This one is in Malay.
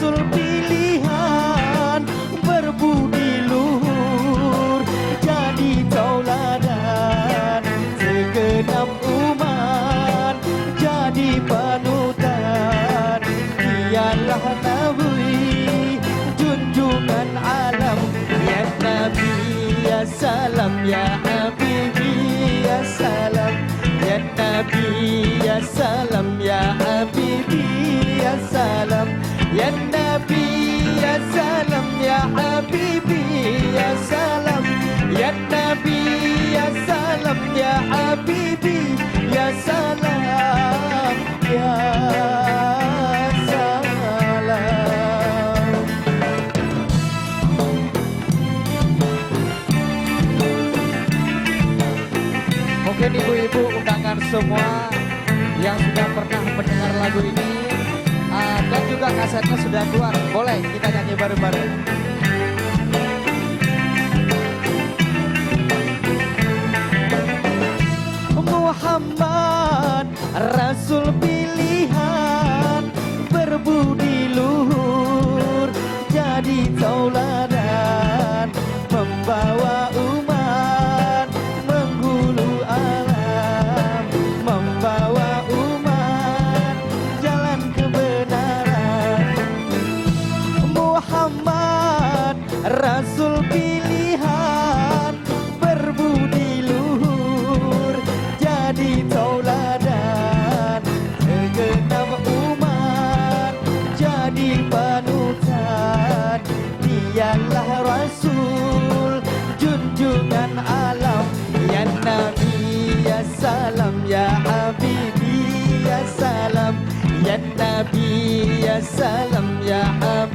Rasul pilihan, berbudi luhur, jadi tauladan segenap umat, jadi panutan. Dialah Nabi, junjungan alam, ya Nabi ya salam, ya Habibi ya salam, ya Nabi ya salam, ya Habibi ya salam, ya Nabi ya salam, ya Habibi ya salam, ya Nabi ya salam, ya Habibi ya salam, ya salam. Mungkin ibu-ibu undangan semua yang sudah pernah mendengar lagu ini, dan juga kasetnya sudah keluar, boleh kita nyanyi bareng-bareng. Muhammad Rasul pilihan, berbudi luhur, jadi tauladan, membawa umat menggulu alam, membawa umat jalan kebenaran. Muhammad Rasul pilihan, berbudi luhur, jadi tauladan segenap umat, jadi panutan. Dialah Rasul, junjungan alam, ya Nabi ya salam, ya Habibi ya salam, ya Nabi ya salam, ya Habibi